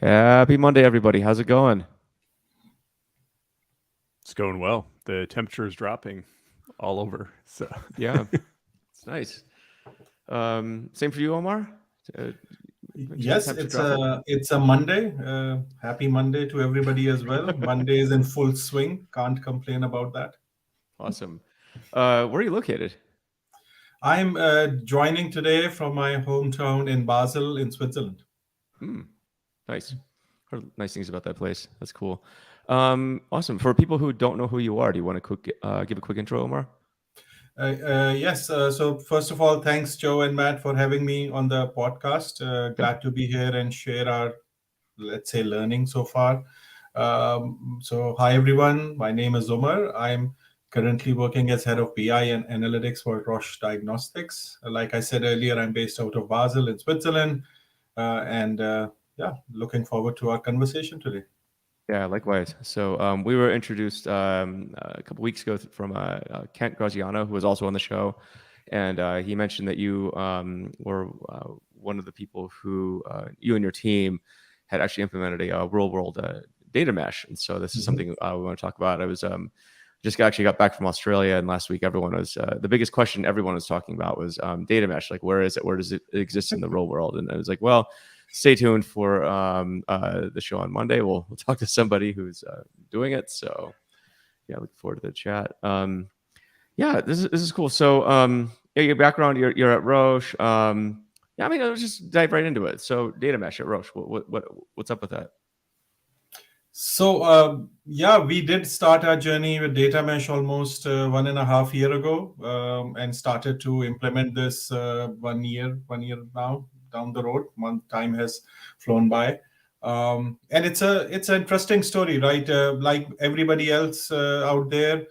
Happy Monday, everybody. How's it going? It's going well. The temperature is dropping all over. So Yeah, it's nice. Same for you, Omar? Uh, mentioned the Yes, temperature it's dropping? a Monday. Happy Monday to everybody as well. Monday is in full swing. Can't complain about that. Awesome. Where are you located? I'm joining today from my hometown in Basel in Switzerland. Hmm, nice. Heard nice things about that place. That's cool. Awesome. For people who don't know who you are, do you want to give a quick intro, Omar? Yes, so first of all, thanks, Joe and Matt, for having me on the podcast. Yeah. Glad to be here and share our, let's say, learning so far. So, hi everyone. My name is Omar. I'm currently working as head of BI and analytics for Roche Diagnostics. Like I said earlier, I'm based out of Basel in Switzerland, and yeah, looking forward to our conversation today. Yeah, likewise. So we were introduced a couple weeks ago from Kent Graziano, who was also on the show, and he mentioned that you were one of the people who you and your team had actually implemented a real world data mesh, and so this is Mhm. something we want to talk about. I was just actually got back from Australia, and last week everyone was the biggest question everyone was talking about was data mesh. Like, where is it? Where does it exist in the real world? And I was like, well, stay tuned for the show on Monday. We'll talk to somebody who's doing it. So yeah, looking forward to the chat. Yeah, this is cool. So yeah, your background, you're at Roche. Yeah, I mean, let's just dive right into it. So data mesh at Roche. What's up with that? So, yeah, we did start our journey with data mesh almost 1.5 year ago, and started to implement this 1 year now down the road. One time has flown by, and it's an interesting story, right? Like everybody else out there,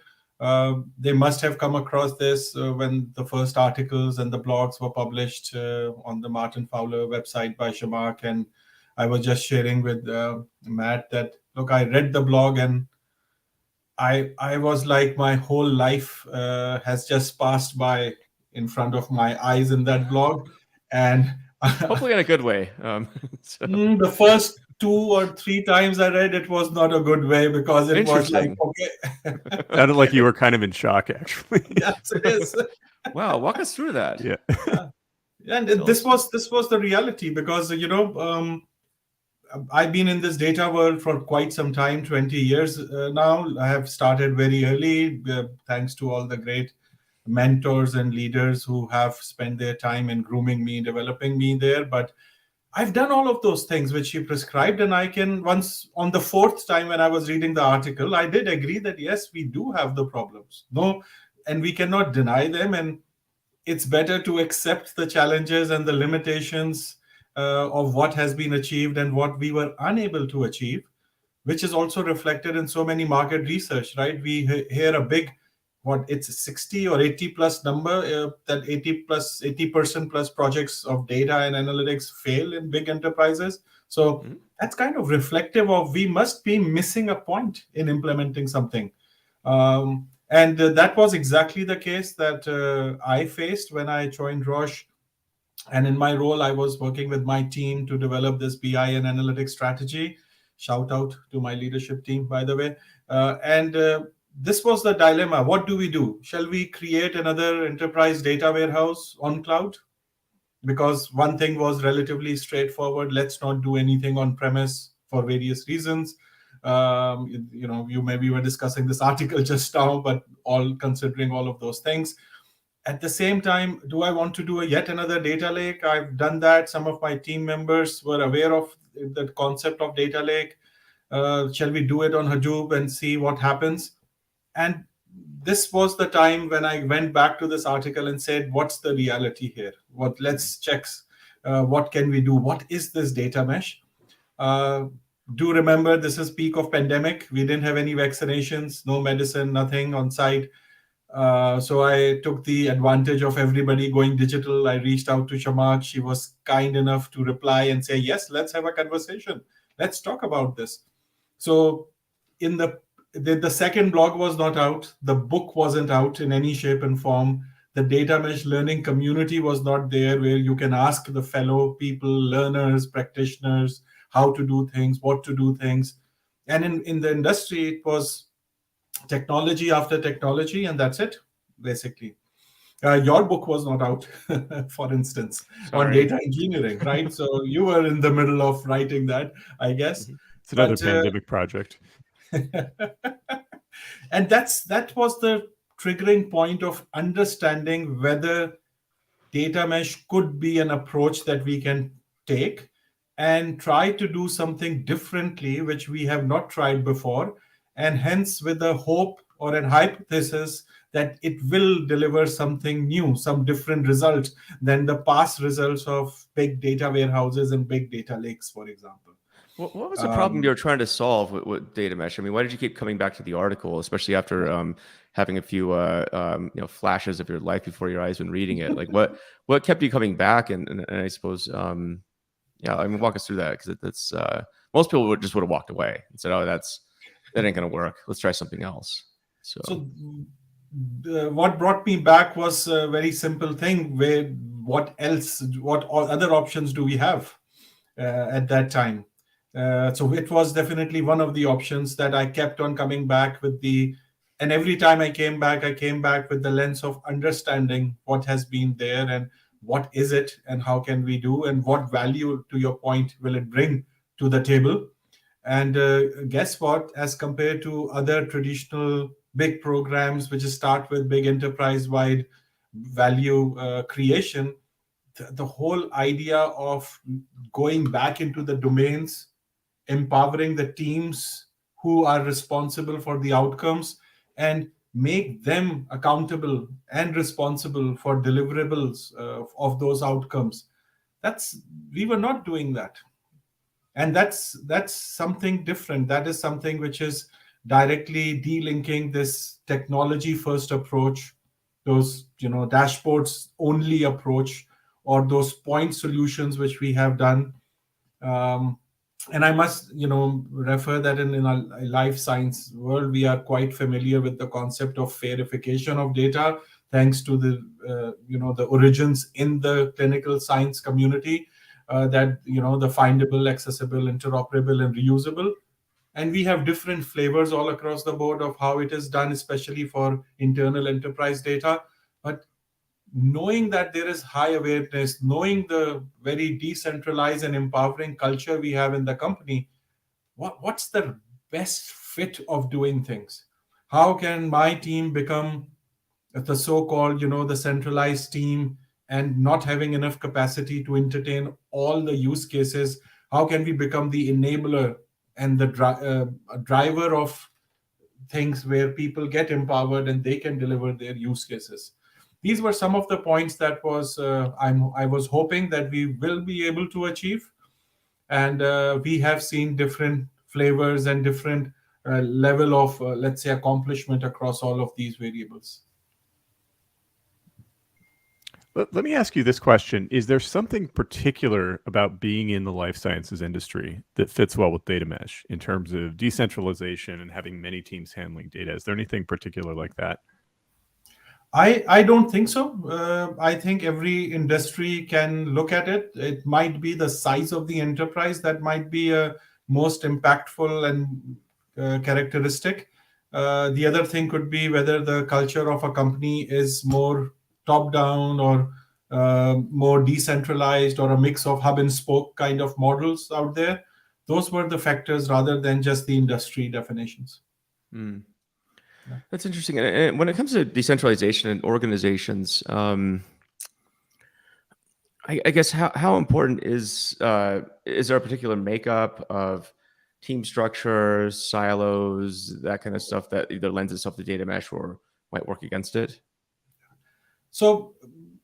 they must have come across this when the first articles and the blogs were published on the Martin Fowler website by Shamak. And I was just sharing with Matt that look, I read the blog and I was like my whole life has just passed by in front of my eyes in that blog, and Hopefully in a good way. So the first 2 or 3 times I read it was not a good way because it was like interesting. okay, sounded like you were kind of in shock, actually. yes, it is. Wow, walk us through that. Yeah. Yeah. And Tell us. this was the reality because I've been in this data world for quite some time, 20 years now. I have started very early, thanks to all the great mentors and leaders who have spent their time in grooming me, developing me there. But I've done all of those things which you prescribed. And I can, once on the fourth time when I was reading the article, I did agree that yes, we do have the problems. No, and we cannot deny them. And it's better to accept the challenges and the limitations of what has been achieved and what we were unable to achieve, which is also reflected in so many market research, right? We hear a big, what, it's 60 or 80 plus number, that 80% plus projects of data and analytics fail in big enterprises. So Mhm. that's kind of reflective of we must be missing a point in implementing something. And that was exactly the case that I faced when I joined Roche. And in my role, I was working with my team to develop this BI and analytics strategy. Shout out to my leadership team, by the way. And this was the dilemma. What do we do? Shall we create another enterprise data warehouse on cloud? Because one thing was relatively straightforward. Let's not do anything on premise for various reasons. You maybe were discussing this article just now, but all considering all of those things. At the same time, do I want to do yet another data lake? I've done that. Some of my team members were aware of the concept of data lake. Shall we do it on Hadoop and see what happens? And this was the time when I went back to this article and said, what's the reality here? Let's check. What can we do? What is this data mesh? Uh, do remember this is peak of pandemic. We didn't have any vaccinations, no medicine, nothing on site. So I took the advantage of everybody going digital. I reached out to Shamak. She was kind enough to reply and say, yes, let's have a conversation. Let's talk about this. So in the second blog was not out. The book wasn't out in any shape and form. The data mesh learning community was not there where you can ask the fellow people, learners, practitioners, how to do things, what to do things. And in the industry, it was technology after technology, and that's it, basically. Your book was not out, for instance, on Sorry. data engineering, right? So you were in the middle of writing that, I guess. It's another But pandemic project. and that was the triggering point of understanding whether data mesh could be an approach that we can take and try to do something differently, which we have not tried before, and hence with a hope or an hypothesis that it will deliver something new, some different result than the past results of big data warehouses and big data lakes, for example. What was the problem you were trying to solve with data mesh? I mean, why did you keep coming back to the article, especially after having a few flashes of your life before your eyes when reading it? Like, what kept you coming back? And I suppose, yeah, I mean, walk us through that, because that's most people would have walked away and said, "Oh, that ain't gonna work. Let's try something else." So what brought me back was a very simple thing. What other options do we have at that time? So it was definitely one of the options that I kept on coming back with and every time I came back with the lens of understanding what has been there and what is it and how can we do and what value, to your point, will it bring to the table. And guess what? As compared to other traditional big programs, which start with big enterprise-wide value creation, the whole idea of going back into the domains, empowering the teams who are responsible for the outcomes, and make them accountable and responsible for deliverables of those outcomes. We were not doing that. And that's something different. That is something which is directly delinking this technology first approach, those dashboards only approach, or those point solutions which we have done. And I must refer that in our life science world, we are quite familiar with the concept of fairification of data, thanks to the origins in the clinical science community, that the findable, accessible, interoperable, and reusable. And we have different flavors all across the board of how it is done, especially for internal enterprise data. But knowing that there is high awareness, knowing the very decentralized and empowering culture we have in the company, what's the best fit of doing things? How can my team become the so-called, the centralized team, and not having enough capacity to entertain all the use cases? How can we become the enabler and the driver of things where people get empowered and they can deliver their use cases? These were some of the points that I was hoping that we will be able to achieve. And we have seen different flavors and different level of, let's say, accomplishment across all of these variables. Let me ask you this question. Is there something particular about being in the life sciences industry that fits well with data mesh in terms of decentralization and having many teams handling data? Is there anything particular like that? I don't think so. I think every industry can look at it. It might be the size of the enterprise that might be a most impactful and characteristic. The other thing could be whether the culture of a company is more top-down or more decentralized, or a mix of hub and spoke kind of models out there. Those were the factors rather than just the industry definitions. Mm. That's interesting. And when it comes to decentralization and organizations, I guess how important is there a particular makeup of team structures, silos, that kind of stuff that either lends itself to data mesh or might work against it? So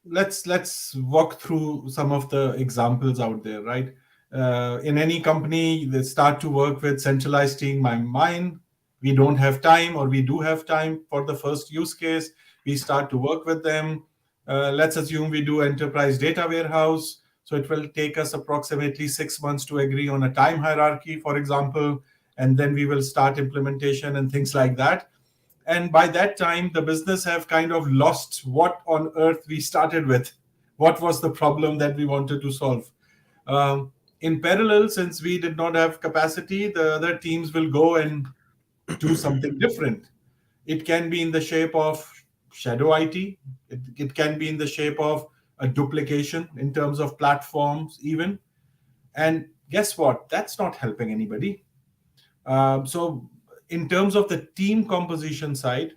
let's walk through some of the examples out there, right? In any company, they start to work with centralized team. Mine, we don't have time, or we do have time for the first use case. We start to work with them. Let's assume we do enterprise data warehouse. So it will take us approximately 6 months to agree on a time hierarchy, for example, and then we will start implementation and things like that. And by that time, the business have kind of lost what on earth we started with. What was the problem that we wanted to solve? in parallel, since we did not have capacity, the other teams will go and do something different. It can be in the shape of shadow IT. It can be in the shape of a duplication in terms of platforms, even. And guess what? That's not helping anybody. So, in terms of the team composition side,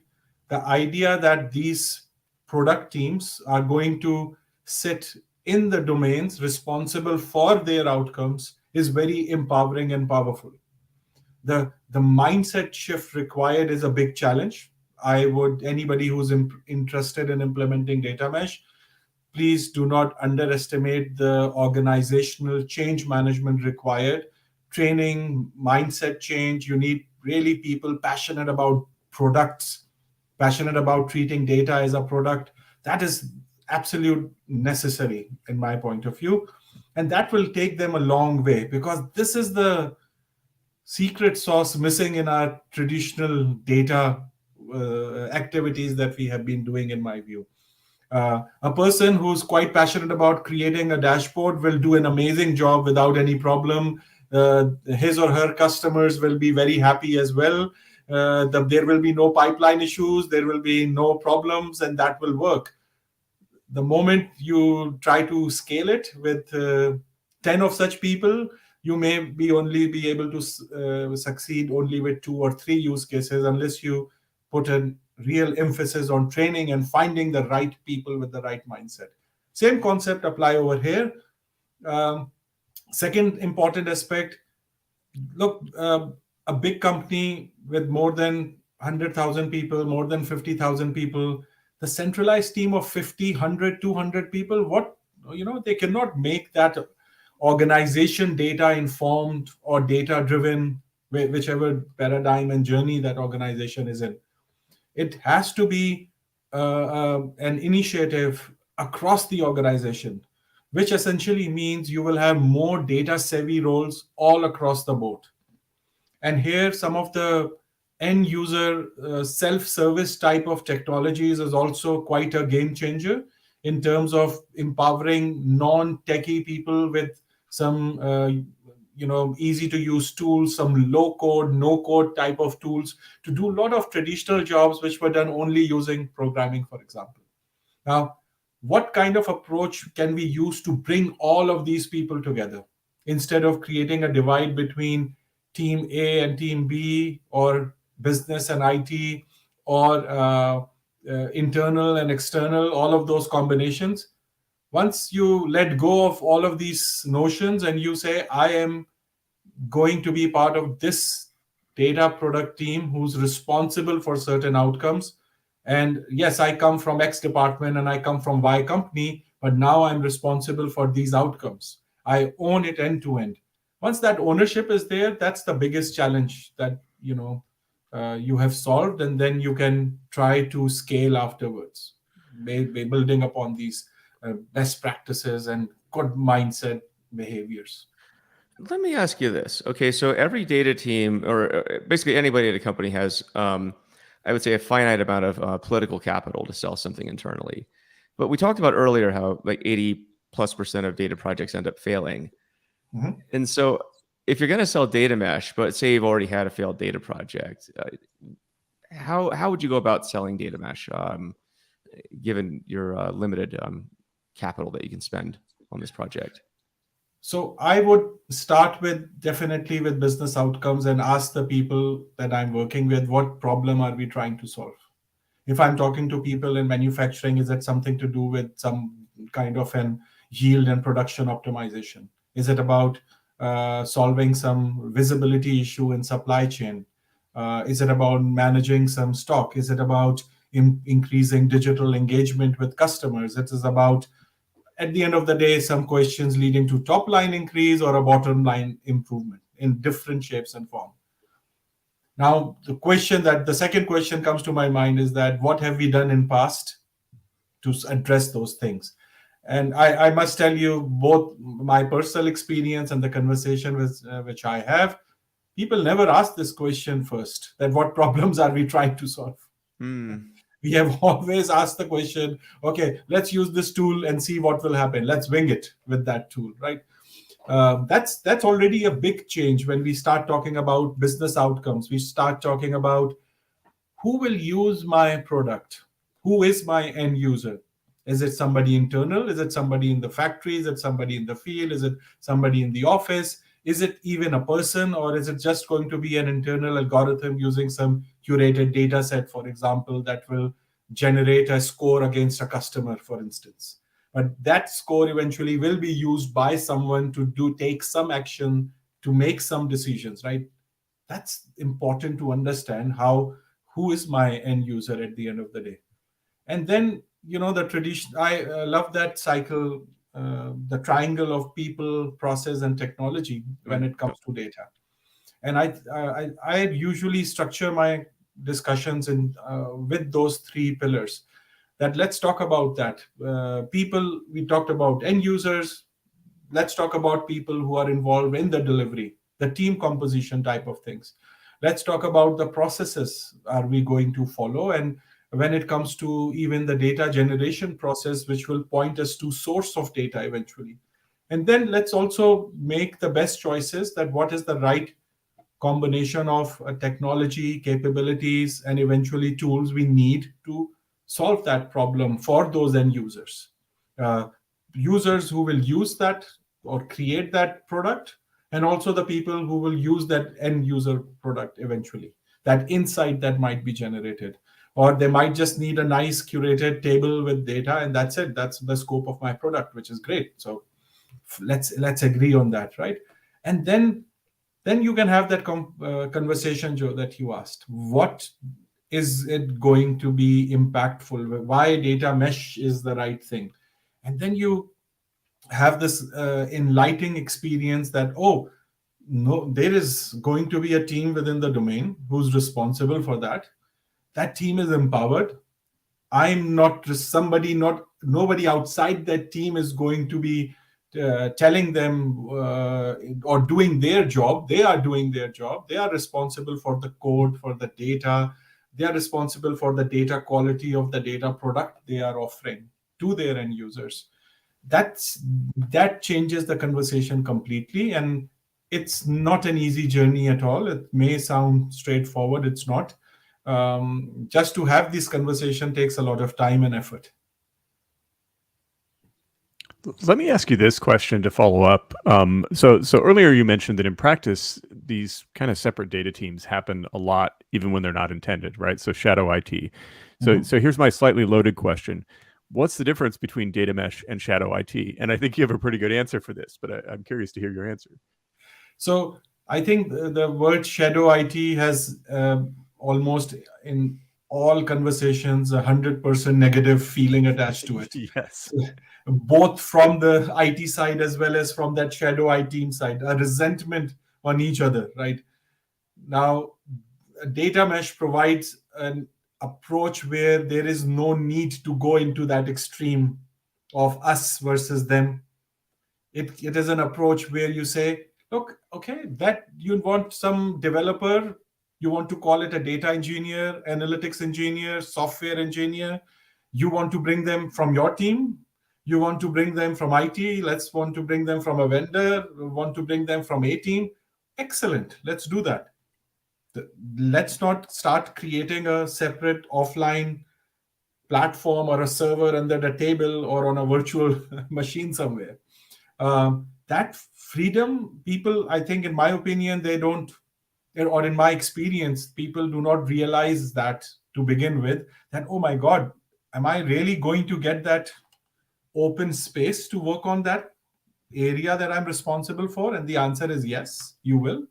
the idea that these product teams are going to sit in the domains responsible for their outcomes is very empowering and powerful. The mindset shift required is a big challenge. I would Anybody who's interested in implementing data mesh, please do not underestimate the organizational change management required. Training, mindset change. You need really people passionate about products, passionate about treating data as a product. That is absolute necessary in my point of view. And that will take them a long way, because this is the secret sauce missing in our traditional data activities that we have been doing, in my view. A person who's quite passionate about creating a dashboard will do an amazing job without any problem. His or her customers will be very happy as well. There will be no pipeline issues, there will be no problems, and that will work. The moment you try to scale it with 10 of such people, you may only be able to succeed only with 2 or 3 use cases, unless you put a real emphasis on training and finding the right people with the right mindset. Same concept apply over here. um, Second important aspect, look, a big company with more than 100,000 people, more than 50,000 people, the centralized team of 50, 100, 200 people, they cannot make that organization data informed or data driven, whichever paradigm and journey that organization is in. It has to be an initiative across the organization, which essentially means you will have more data savvy roles all across the board. And here, some of the end user self-service type of technologies is also quite a game changer in terms of empowering non-techie people with some easy to use tools, some low code, no code type of tools to do a lot of traditional jobs which were done only using programming, for example. Now, what kind of approach can we use to bring all of these people together instead of creating a divide between team A and team B, or business and IT, or internal and external, all of those combinations? Once you let go of all of these notions and you say, I am going to be part of this data product team who's responsible for certain outcomes. And yes, I come from X department and I come from Y company, but now I'm responsible for these outcomes. I own it end to end. Once that ownership is there, that's the biggest challenge that you have solved, and then you can try to scale afterwards, building upon these best practices and good mindset behaviors. Let me ask you this. Okay, so every data team, or basically anybody at a company, has, I would say, a finite amount of political capital to sell something internally. But we talked about earlier how like 80+% of data projects end up failing. Mhm. And so if you're going to sell data mesh, but say you've already had a failed data project, how would you go about selling data mesh, given your limited capital that you can spend on this project? So I would start definitely with business outcomes and ask the people that I'm working with, what problem are we trying to solve? If I'm talking to people in manufacturing, is it something to do with some kind of an yield and production optimization? Is it about solving some visibility issue in supply chain? Is it about managing some stock? Is it about increasing digital engagement with customers? It is about, at the end of the day, some questions leading to top line increase or a bottom line improvement in different shapes and form. Now, the second question comes to my mind is that what have we done in past to address those things? And I must tell you, both my personal experience and the conversation which I have, people never ask this question first, that what problems are we trying to solve? We have always asked the question, okay, let's use this tool and see what will happen. Let's wing it with that tool, right? That's already a big change. When we start talking about business outcomes, we start talking about who will use my product, who is my end user. Is it somebody internal? Is it somebody in the factory? Is it somebody in the field? Is it somebody in the office? Is it even a person, or is it just going to be an internal algorithm using some curated data set, for example, that will generate a score against a customer, for instance? But that score eventually will be used by someone to take some action, to make some decisions, right? That's important to understand, how who is my end user at the end of the day. And then, the tradition, I love that cycle, the triangle of people, process, and technology when it comes to data. And I usually structure my discussions in with those three pillars. That let's talk about that. People, we talked about end users. Let's talk about people who are involved in the delivery, the team composition type of things. Let's talk about the processes are we going to follow, and when it comes to even the data generation process, which will point us to source of data eventually. And then let's also make the best choices, that what is the right combination of technology capabilities and eventually tools we need to solve that problem for those end users. Uh, Users who will use that or create that product, and also the people who will use that end user product eventually, that insight that might be generated. Or they might just need a nice curated table with data, and that's it. That's the scope of my product, which is great. So let's agree on that, right? And then you can have that conversation, Joe, that you asked. What is it going to be impactful? Why data mesh is the right thing? And then you have this enlightening experience that, oh, no, there is going to be a team within the domain who's responsible for that. That team is empowered. I'm not somebody, not nobody outside that team is going to be telling them or doing their job. They are doing their job. They are responsible for the code, for the data. They are responsible for the data quality of the data product they are offering to their end users. That changes the conversation completely, and it's not an easy journey at all. It may sound straightforward. It's not. Just to have this conversation takes a lot of time and effort. Let me ask you this question to follow up. So earlier you mentioned that in practice, these kind of separate data teams happen a lot, even when they're not intended, right? So shadow IT. So here's my slightly loaded question. What's the difference between data mesh and shadow IT? And I think you have a pretty good answer for this, but I'm curious to hear your answer. So I think the word shadow IT has almost in all conversations 100% negative feeling attached to it. Yes. Both from the IT side as well as from that shadow IT team side, a resentment on each other, right? Now, a data mesh provides an approach where there is no need to go into that extreme of us versus them. It is an approach where you say, look, okay, that you want some developer, you want to call it a data engineer, analytics engineer, software engineer, you want to bring them from your team, you want to bring them from IT, let's want to bring them from a vendor, want to bring them from a team. Excellent, let's do that. Let's not start creating a separate offline platform or a server under the table or on a virtual machine somewhere. That freedom, people, I think, in my opinion, they don't, or in my experience, people do not realize that to begin with, that, oh my God, am I really going to get that open space to work on that area that I'm responsible for? And the answer is yes, you will.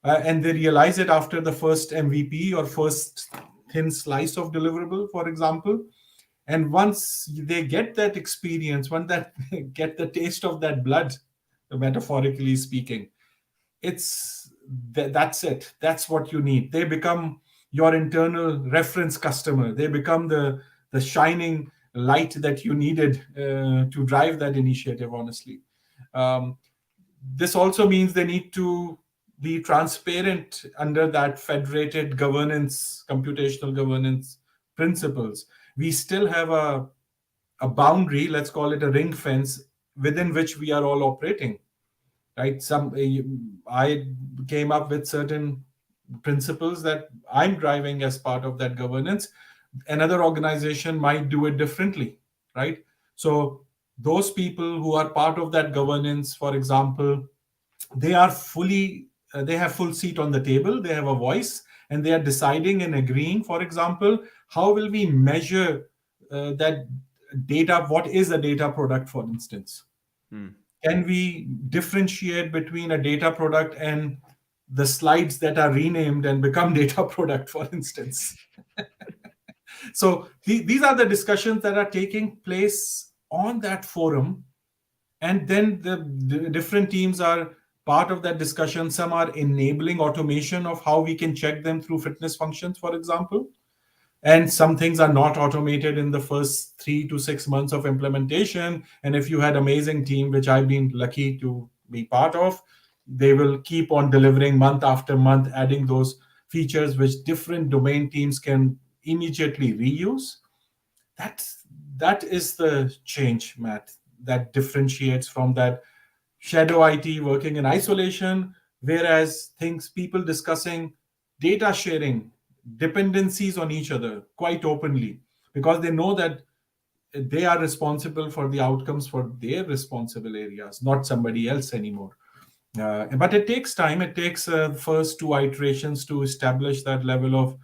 And they realize it after the first MVP or first thin slice of deliverable, for example. And once they get that experience, once that get the taste of that blood, metaphorically speaking, that's it. That's what you need. They become your internal reference customer. They become the shining light that you needed to drive that initiative. Honestly, this also means they need to be transparent under that federated governance, computational governance principles. We still have a boundary, let's call it a ring fence, within which we are all operating. right? I came up with certain principles that I'm driving as part of that governance. Another organization might do it differently, right? So those people who are part of that governance, for example, they have full seat on the table, they have a voice, and they are deciding and agreeing. For example, how will we measure that data? What is a data product, for instance? Hmm. Can we differentiate between a data product and the slides that are renamed and become data product, for instance? So these are the discussions that are taking place on that forum, and then the different teams are part of that discussion. Some are enabling automation of how we can check them through fitness functions, for example, and some things are not automated in the first 3 to 6 months of implementation. And if you had amazing team, which I've been lucky to be part of, they will keep on delivering month after month, adding those features which different domain teams can immediately reuse. That that is the change, Matt, that differentiates from that shadow IT working in isolation, whereas things people discussing data sharing, dependencies on each other quite openly, because they know that they are responsible for the outcomes for their responsible areas, not somebody else anymore. But it takes time. It takes first two iterations to establish that level of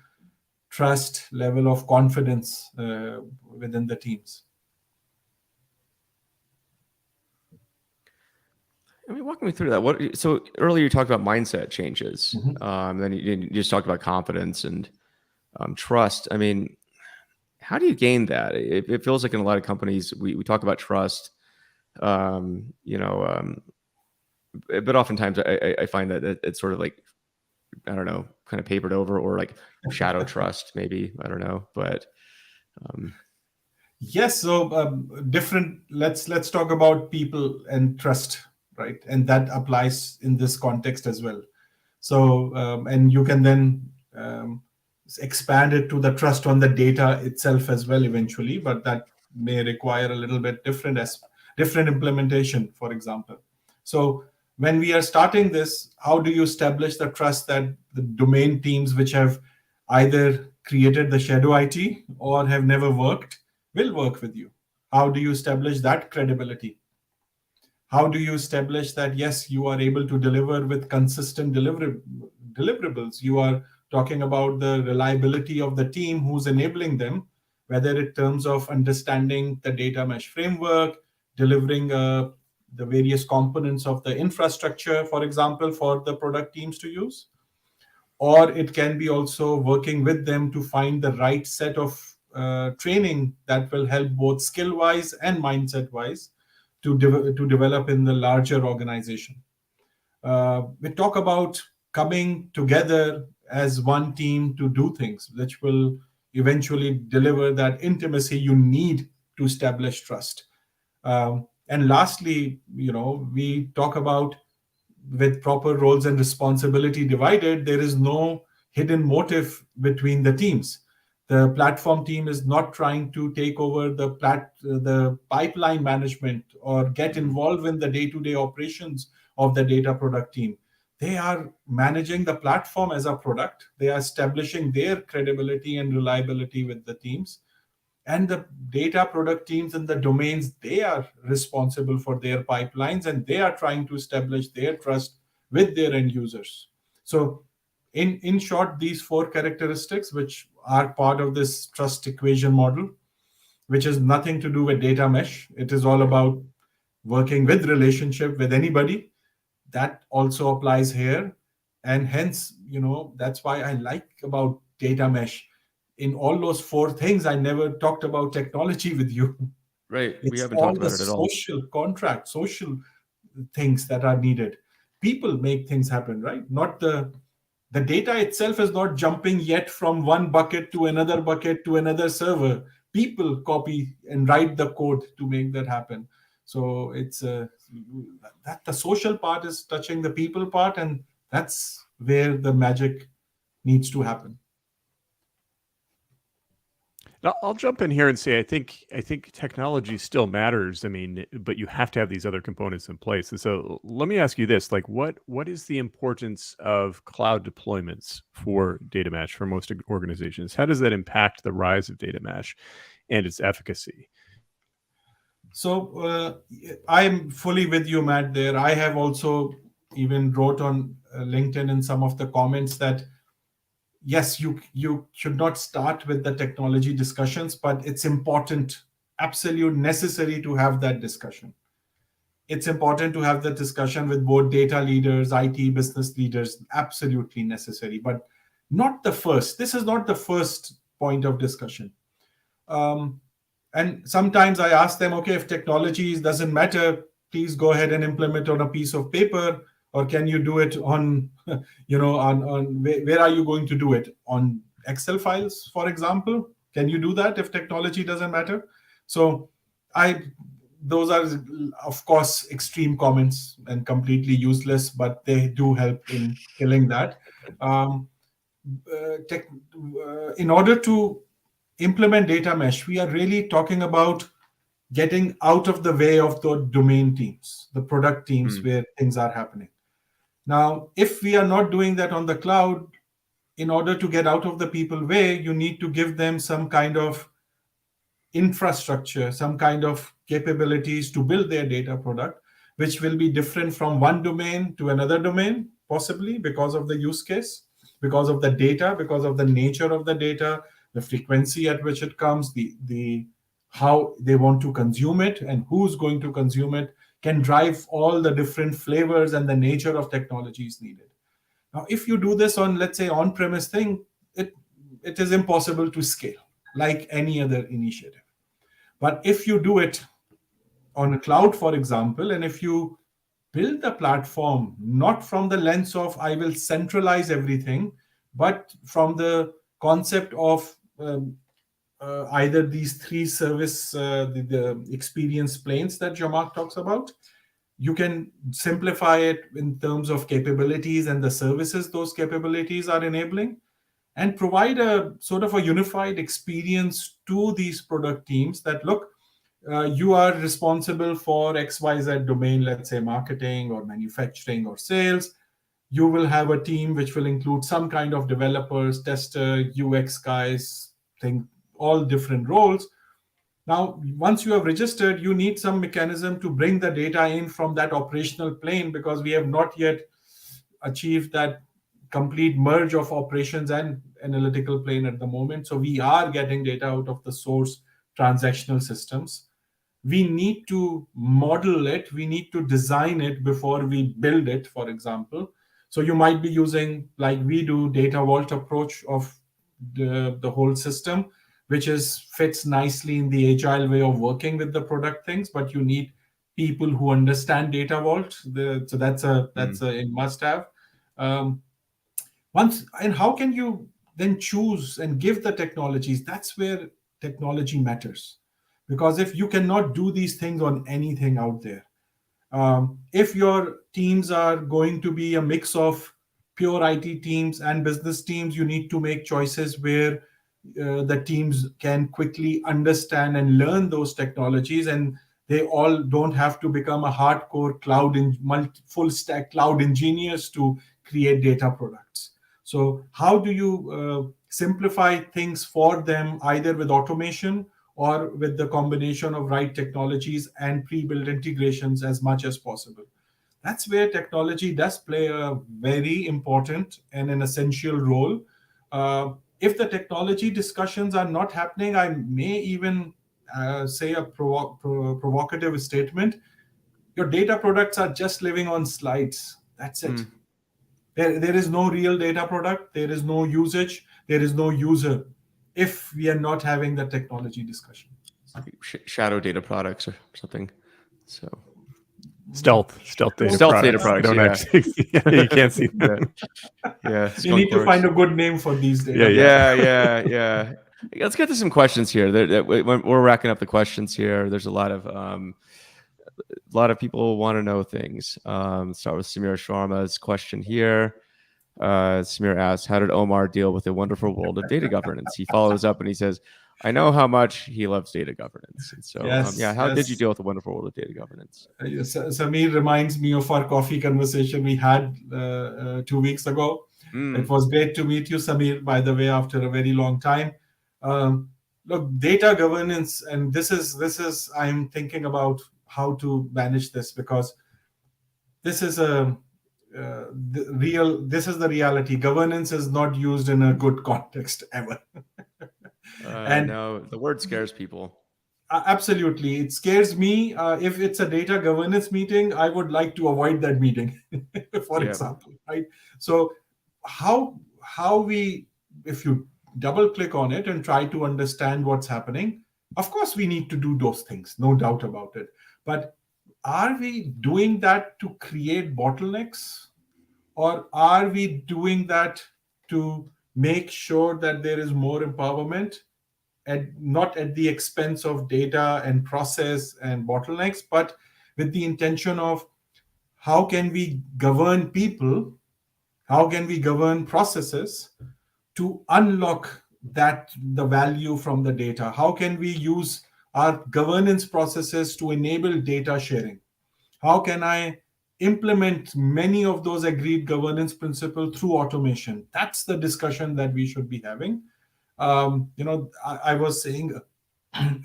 trust, level of confidence within the teams. I mean, walk me through that. So earlier you talked about mindset changes. Mhm. Then you just talked about confidence and trust. I mean, how do you gain that? It feels like in a lot of companies we talk about trust, you know, but oftentimes I find that it's sort of like, I don't know, kind of papered over, or like shadow trust, maybe. I don't know, but um, Yes, so different. Let's talk about people and trust, right? And that applies in this context as well. So and you can then expand it to the trust on the data itself as well eventually, but that may require a little bit different implementation, for example. So when we are starting this, how do you establish the trust that the domain teams which have either created the shadow IT or have never worked will work with you? How do you establish that credibility? How do you establish that, yes, you are able to deliver with consistent deliverables? You are talking about the reliability of the team who's enabling them, whether in terms of understanding the data mesh framework, delivering the various components of the infrastructure, for example, for the product teams to use. Or it can be also working with them to find the right set of training that will help both skill wise and mindset wise to develop in the larger organization. We talk about coming together as one team to do things, which will eventually deliver that intimacy you need to establish trust. And lastly, we talk about, with proper roles and responsibility divided, there is no hidden motive between the teams. The platform team is not trying to take over the pipeline management or get involved in the day-to-day operations of the data product team. They are managing the platform as a product. They are establishing their credibility and reliability with the teams, and the data product teams and the domains, they are responsible for their pipelines, and they are trying to establish their trust with their end users. So in short, these four characteristics which are part of this trust equation model, which is nothing to do with data mesh, it is all about working with relationship with anybody, that also applies here. And hence, that's why I like about data mesh. In all those four things, I never talked about technology with you. right, we It's haven't all talked the about it at all. social contract, social things that are needed. People make things happen, right? Not the data itself is not jumping yet from one bucket to another bucket to another server. People copy and write the code to make that happen. So it's that the social part is touching the people part, and that's where the magic needs to happen. Now, I'll jump in here and say I think technology still matters. I mean, but you have to have these other components in place. And so let me ask you this: like, what is the importance of cloud deployments for data mesh for most organizations? How does that impact the rise of data mesh and its efficacy? So I'm fully with you, Matt. There, I have also even wrote on LinkedIn in some of the comments that yes, you should not start with the technology discussions, but it's important, absolute necessary to have that discussion. It's important to have the discussion with both data leaders, IT business leaders, absolutely necessary, but not the first. This is not the first point of discussion. And sometimes I ask them, okay, if technology doesn't matter, please go ahead and implement on a piece of paper, or can you do it on, on where are you going to do it? On Excel files, for example? Can you do that if technology doesn't matter? So those are, of course, extreme comments and completely useless, but they do help in killing that. In order to implement data mesh, we are really talking about getting out of the way of the domain teams, the product teams where things are happening. Now, if we are not doing that on the cloud, in order to get out of the people way, you need to give them some kind of infrastructure, some kind of capabilities to build their data product, which will be different from one domain to another domain, possibly because of the use case, because of the data, because of the nature of the data, the frequency at which it comes, the how they want to consume it, and who's going to consume it, can drive all the different flavors and the nature of technologies needed. Now, if you do this on, let's say, on-premise thing, it is impossible to scale like any other initiative. But if you do it on a cloud, for example, and if you build the platform not from the lens of I will centralize everything, but from the concept of either these three service, the experience planes that Jean-Marc talks about, you can simplify it in terms of capabilities and the services those capabilities are enabling, and provide a sort of a unified experience to these product teams that, look, you are responsible for XYZ domain, let's say marketing or manufacturing or sales. You will have a team which will include some kind of developers, tester, UX guys, all different roles. Now, once you have registered, you need some mechanism to bring the data in from that operational plane, because we have not yet achieved that complete merge of operations and analytical plane at the moment. So we are getting data out of the source transactional systems. We need to model it. We need to design it before we build it, for example. So you might be using, like we do, data vault approach of the whole system, which fits nicely in the agile way of working with the product things, but you need people who understand data vault. So that's a must-have. And how can you then choose and give the technologies? That's where technology matters, because if you cannot do these things on anything out there, if your teams are going to be a mix of pure IT teams and business teams, you need to make choices where the teams can quickly understand and learn those technologies, and they all don't have to become a hardcore full stack cloud engineers to create data products. So how do you simplify things for them, either with automation or with the combination of right technologies and pre-built integrations as much as possible? That's where technology does play a very important and an essential role. If the technology discussions are not happening, I may even say a provocative statement. Your data products are just living on slides. That's it. There is no real data product. There is no usage. There is no user if we are not having the technology discussion. Shadow data products or something. So stealth data products. Yeah. Actually, you can't see them. Yeah. You need to find a good name for these data. Yeah. Let's get to some questions here. We're racking up the questions here. There's a lot of people want to know things. Start with Samir Sharma's question here. Samir asks, how did Omar deal with the wonderful world of data governance? He follows up and he says, I know how much he loves data governance. And so, Yes, how did you yes. deal with the wonderful world of data governance? Samir reminds me of our coffee conversation we had 2 weeks ago. It was great to meet you, Samir, by the way, after a very long time. Look, data governance, and this is I'm thinking about how to manage this, because this is this is the reality. Governance is not used in a good context ever. And No, the word scares people. absolutely, it scares me. If it's a data governance meeting, I would like to avoid that meeting, for Yeah. example, right? So, how we, if you double click on it and try to understand what's happening, of course we need to do those things, no doubt about it. But are we doing that to create bottlenecks, or are we doing that to make sure that there is more empowerment, and not at the expense of data and process and bottlenecks, but with the intention of how can we govern people, how can we govern processes to unlock that the value from the data? How can we use our governance processes to enable data sharing? How can I implement many of those agreed governance principles through automation? That's the discussion that we should be having. I was saying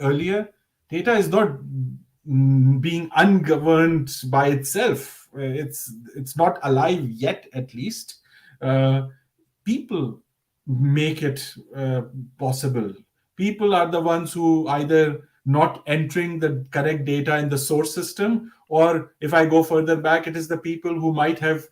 earlier, data is not being ungoverned by itself. It's not alive yet, at least. Uh, People make it possible. People are the ones who either not entering the correct data in the source system, or if I go further back, it is the people who might have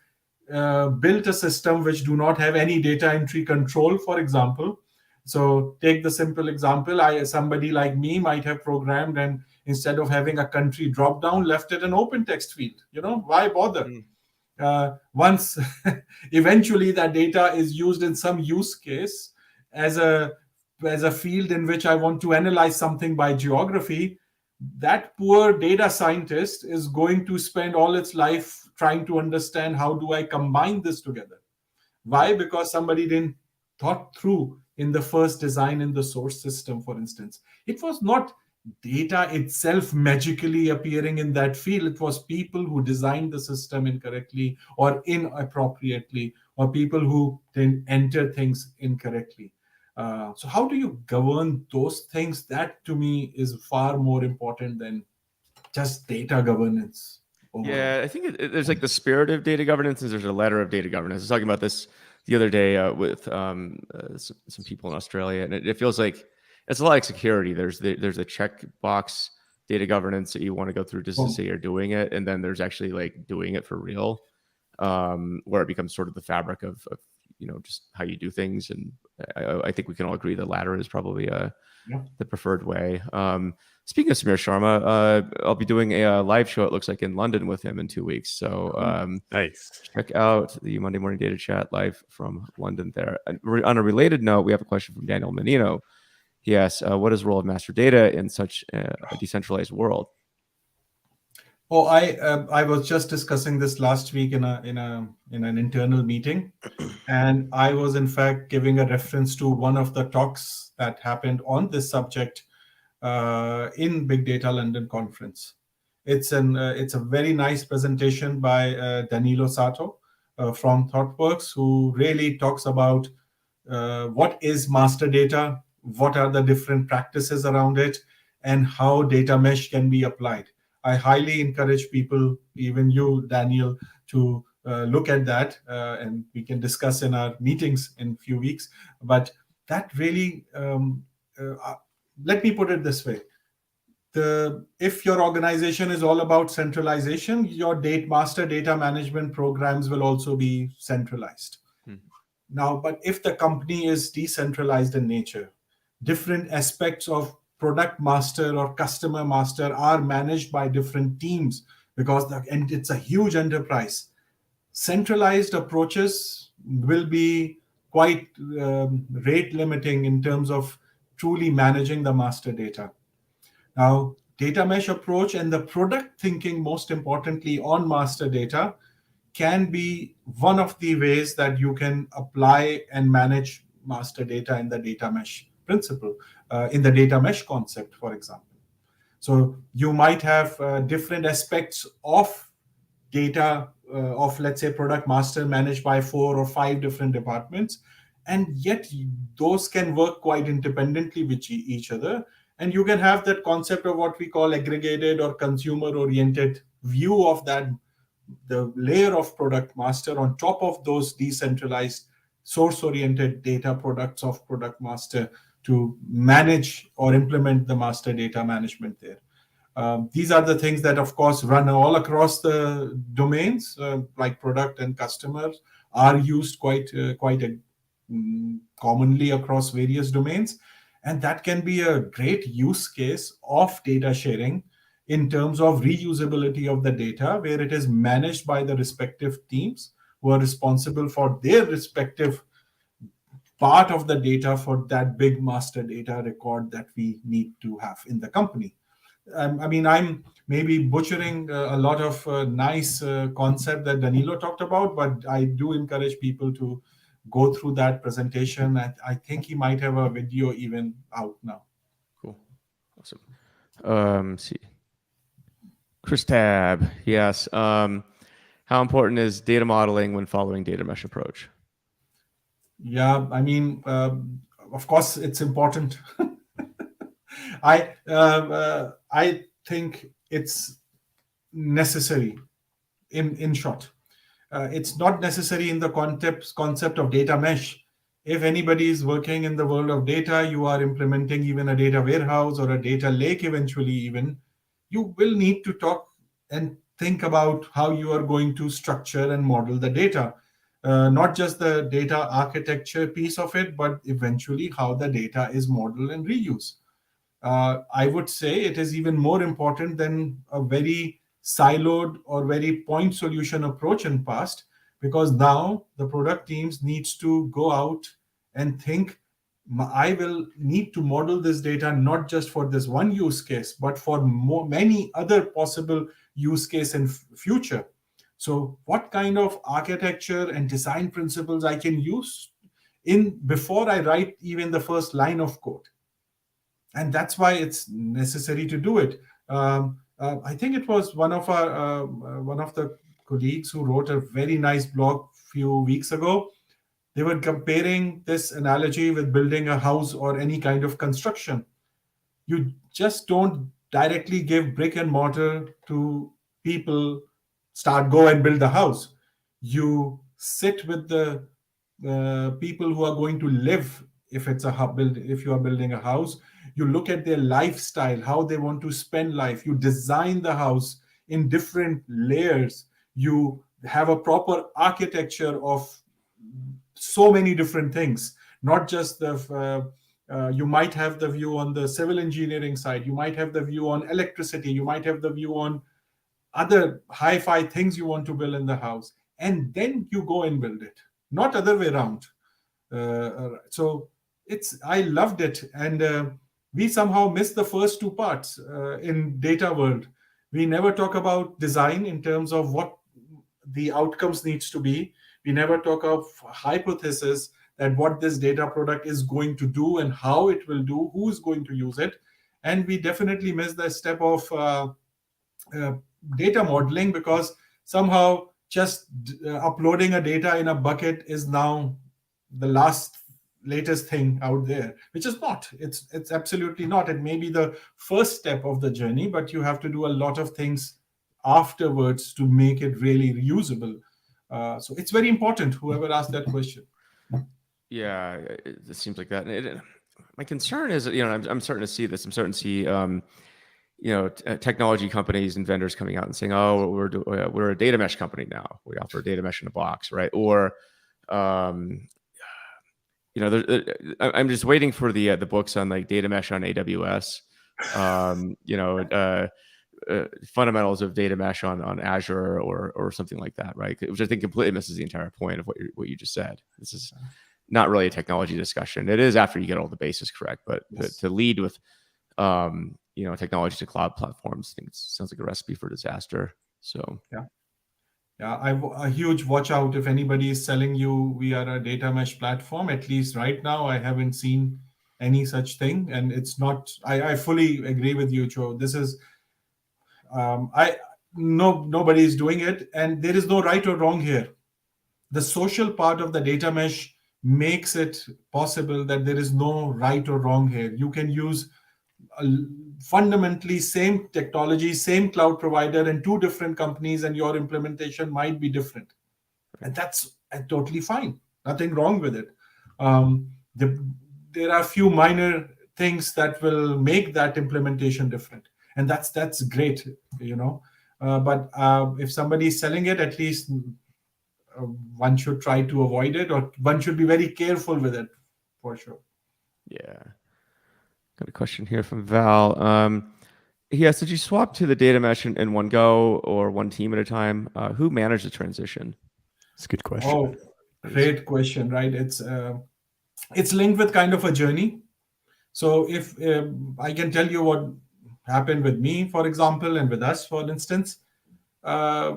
built a system which do not have any data entry control, for example. So take the simple example, somebody like me might have programmed, and instead of having a country drop down, left it an open text field. Why bother? Once eventually that data is used in some use case as a field in which I want to analyze something by geography, that poor data scientist is going to spend all its life trying to understand how do I combine this together. Why? Because somebody didn't thought through in the first design in the source system, for instance. It was not data itself magically appearing in that field. It was people who designed the system incorrectly or inappropriately, or people who didn't enter things incorrectly. So how do you govern those things? That to me is far more important than just data governance overall. Yeah, I think there's like the spirit of data governance, and there's a letter of data governance. I was talking about this the other day with some people in Australia, and it feels like it's a lot like security. There's a checkbox data governance that you want to go through just to say you're doing it, and then there's actually like doing it for real, where it becomes sort of the fabric of just how you do things. And I think we can all agree the latter is probably the preferred way. Speaking of Samir Sharma, I'll be doing a live show, it looks like, in London with him in 2 weeks. So Nice. check out the Monday Morning Data Chat live from London there. And on a related note, we have a question from Daniel Menino. He asks, what is the role of master data in such a decentralized world? Oh, I was just discussing this last week in an internal meeting, and I was in fact giving a reference to one of the talks that happened on this subject in Big Data London conference. It's a very nice presentation by Danilo Sato from ThoughtWorks, who really talks about what is master data, what are the different practices around it, and how data mesh can be applied. I highly encourage people, even you, Daniel, to look at that, and we can discuss in our meetings in a few weeks. But that really, let me put it this way. If your organization is all about centralization, your master data management programs will also be centralized. Now, but if the company is decentralized in nature, different aspects of product master or customer master are managed by different teams, and it's a huge enterprise. Centralized approaches will be quite rate limiting in terms of truly managing the master data. Now, data mesh approach and the product thinking, most importantly, on master data can be one of the ways that you can apply and manage master data in the data mesh principle. in the data mesh concept, for example. So you might have different aspects of data of, let's say, product master managed by 4 or 5 different departments, and yet those can work quite independently with each other. And you can have that concept of what we call aggregated or consumer oriented view of that, the layer of product master on top of those decentralized source oriented data products of product master to manage or implement the master data management there. These are the things that, of course, run all across the domains, like product and customers are used quite commonly across various domains. And that can be a great use case of data sharing in terms of reusability of the data, where it is managed by the respective teams who are responsible for their respective part of the data for that big master data record that we need to have in the company. I mean, I'm maybe butchering a lot of nice concept that Danilo talked about, but I do encourage people to go through that presentation. I think he might have a video even out now. Cool. Awesome. See. Chris Tab. Yes. How important is data modeling when following data mesh approach? Yeah, I mean, of course, it's important. I think it's necessary. In short, it's not necessary in the concept of data mesh. If anybody is working in the world of data, you are implementing even a data warehouse or a data lake eventually, even you will need to talk and think about how you are going to structure and model the data. Not just the data architecture piece of it, but eventually how the data is modeled and reused. I would say it is even more important than a very siloed or very point solution approach in past, because now the product teams needs to go out and think, I will need to model this data not just for this one use case, but for many other possible use case in future. So what kind of architecture and design principles I can use in before I write even the first line of code? And that's why it's necessary to do it. I think it was one of the colleagues who wrote a very nice blog a few weeks ago. They were comparing this analogy with building a house or any kind of construction. You just don't directly give brick and mortar to people, go and build the house. You sit with the people who are going to live. If if you are building a house, you look at their lifestyle, how they want to spend life. You design the house in different layers. You have a proper architecture of so many different things, not just you might have the view on the civil engineering side, you might have the view on electricity, you might have the view on other hi-fi things you want to build in the house, and then you go and build it, not other way around. So I loved it, and we somehow missed the first two parts in data world. We never talk about design in terms of what the outcomes needs to be. We never talk of hypothesis that what this data product is going to do and how it will do, who is going to use it. And we definitely miss the step of data modeling, because somehow just uploading a data in a bucket is now the latest thing out there, which is not. It's absolutely not. It may be the first step of the journey, but you have to do a lot of things afterwards to make it really reusable. So it's very important, whoever asked that question. Yeah, it seems like that. My concern is, I'm starting to see this. I'm starting to see, technology companies and vendors coming out and saying, "Oh, we're a data mesh company now. We offer a data mesh in a box," right? Or, I'm just waiting for the books on like data mesh on AWS. Fundamentals of data mesh on Azure or something like that, right? Which I think completely misses the entire point of what you just said. This is not really a technology discussion. It is after you get all the bases correct, but yes. to lead with technology to cloud platforms, I think it sounds like a recipe for disaster. So yeah, a huge watch out if anybody is selling you we are a data mesh platform. At least right now, I haven't seen any such thing, and it's not. I fully agree with you, Joe. This is I no nobody is doing it, and there is no right or wrong here. The social part of the data mesh makes it possible that there is no right or wrong here. You can use uh, fundamentally same technology, same cloud provider in two different companies, and your implementation might be different, and that's totally fine. Nothing wrong with it. Um, the, there are a few minor things that will make that implementation different, and that's great, you know. But if somebody is selling it, at least one should try to avoid it, or one should be very careful with it, for sure. Yeah. Got a question here from Val. He asked, did you swap to the data mesh in one go or one team at a time? Who managed the transition? It's a good question. Oh, great question, right? It's linked with kind of a journey. So if I can tell you what happened with me, for example, and with us, for instance, uh,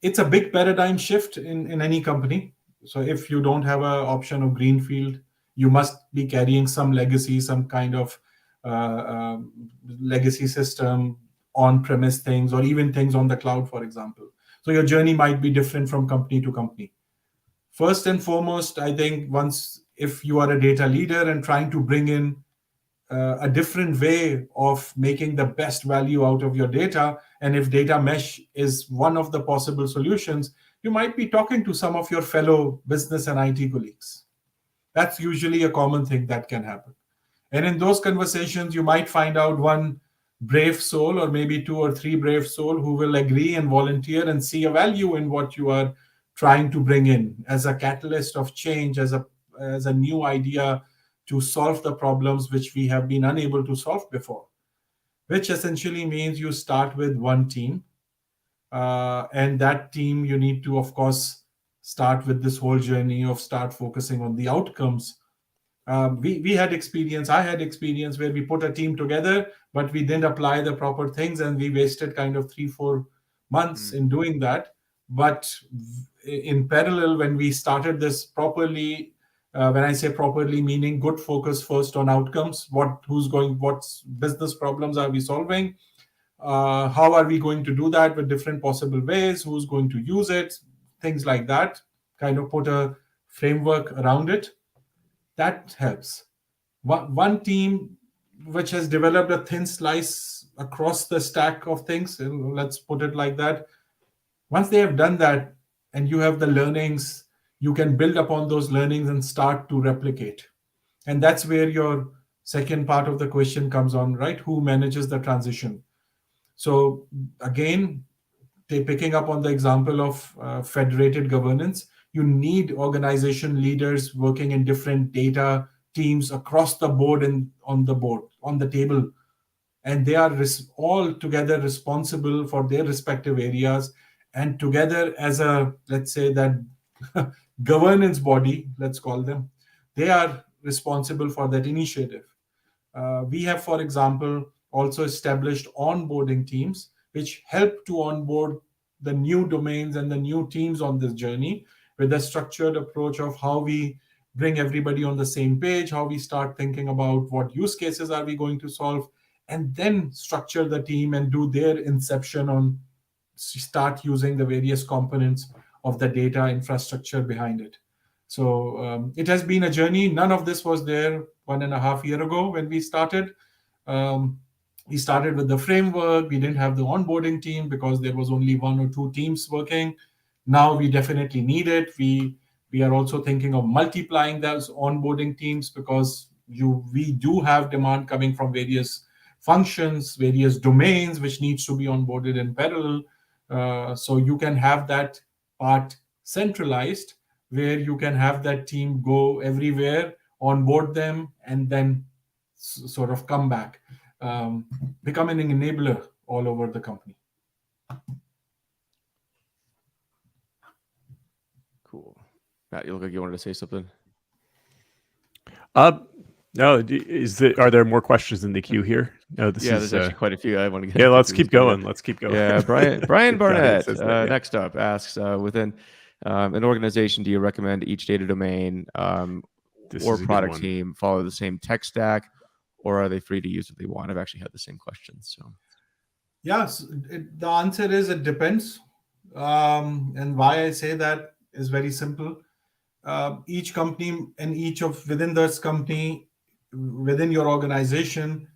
it's a big paradigm shift in any company. So if you don't have an option of greenfield, you must be carrying some legacy, some kind of legacy system, on-premise things, or even things on the cloud, for example. So your journey might be different from company to company. First and foremost, I think once if you are a data leader and trying to bring in a different way of making the best value out of your data, and if data mesh is one of the possible solutions, you might be talking to some of your fellow business and IT colleagues. That's usually a common thing that can happen. And in those conversations, you might find out one brave soul, or maybe two or three brave soul, who will agree and volunteer and see a value in what you are trying to bring in as a catalyst of change, as a new idea to solve the problems which we have been unable to solve before, which essentially means you start with one team. And that team, you need to, of course, start with this whole journey of start focusing on the outcomes. We had experience, I had experience where we put a team together, but we didn't apply the proper things, and we wasted kind of 3-4 months in doing that. But in parallel, when we started this properly, when I say properly, meaning good focus first on outcomes, what business problems are we solving? How are we going to do that with different possible ways? Who's going to use it? Things like that. Kind of put a framework around it. That helps. One team which has developed a thin slice across the stack of things, let's put it like that. Once they have done that and you have the learnings, you can build upon those learnings and start to replicate. And that's where your second part of the question comes on, right? Who manages the transition? So again, picking up on the example of federated governance, you need organization leaders working in different data teams across the board and on the table, and they are all together responsible for their respective areas, and together as a, let's say, that governance body, let's call them, they are responsible for that initiative. We have, for example, also established onboarding teams which help to onboard the new domains and the new teams on this journey, with a structured approach of how we bring everybody on the same page, how we start thinking about what use cases are we going to solve, and then structure the team and do their inception on start using the various components of the data infrastructure behind it. So it has been a journey. None of this was there 1.5 years ago when we started. We started with the framework. We didn't have the onboarding team because there was only 1 or 2 teams working. Now we definitely need it. We are also thinking of multiplying those onboarding teams because we do have demand coming from various functions, various domains, which needs to be onboarded in parallel. So you can have that part centralized, where you can have that team go everywhere, onboard them, and then sort of come back, becoming an enabler all over the company. Cool. Matt, you look like you wanted to say something. No, are there more questions in the queue here? No, there's actually quite a few I want to get. Yeah, let's keep going. Let's keep going. Yeah, Brian Barnett next up asks, within an organization, do you recommend each data domain or product team follow the same tech stack, or are they free to use what they want? I've actually had the same questions. So, yes, the answer is it depends. And why I say that is very simple. Each company and within this company, within your organization,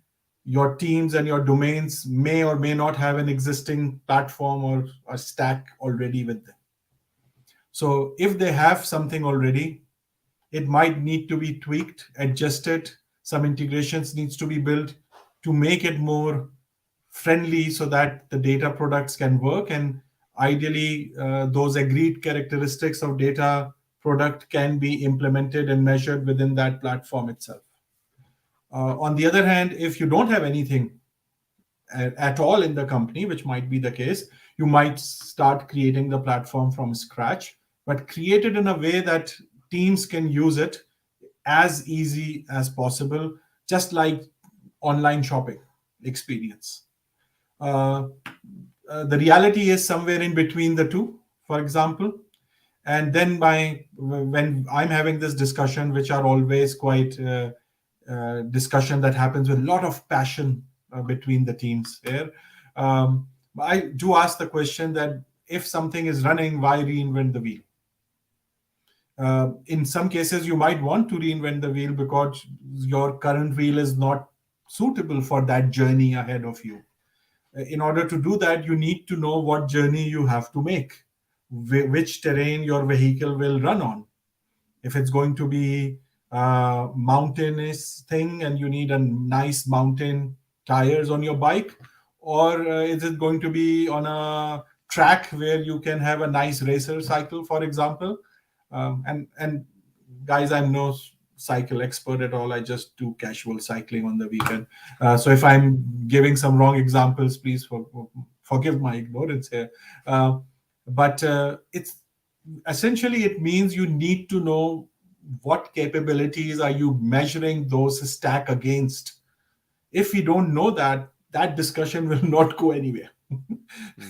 your teams and your domains may or may not have an existing platform or a stack already with them. So if they have something already, it might need to be tweaked, adjusted. Some integrations needs to be built to make it more friendly so that the data products can work, and ideally those agreed characteristics of data product can be implemented and measured within that platform itself. On the other hand, if you don't have anything at all in the company, which might be the case, you might start creating the platform from scratch, but create it in a way that teams can use it as easy as possible, just like online shopping experience. The reality is somewhere in between the two, for example. And then when I'm having this discussion, which are always quite discussion that happens with a lot of passion between the teams here, I do ask the question that if something is running, why reinvent the wheel? In some cases, you might want to reinvent the wheel because your current wheel is not suitable for that journey ahead of you. In order to do that, you need to know what journey you have to make, which terrain your vehicle will run on. If it's going to be a mountainous thing and you need a nice mountain tires on your bike, or is it going to be on a track where you can have a nice racer cycle, for example? And guys, I'm no cycle expert at all. I just do casual cycling on the weekend. So if I'm giving some wrong examples, please forgive my ignorance here. But it's essentially, it means you need to know what capabilities are you measuring those stack against. If you don't know that, that discussion will not go anywhere.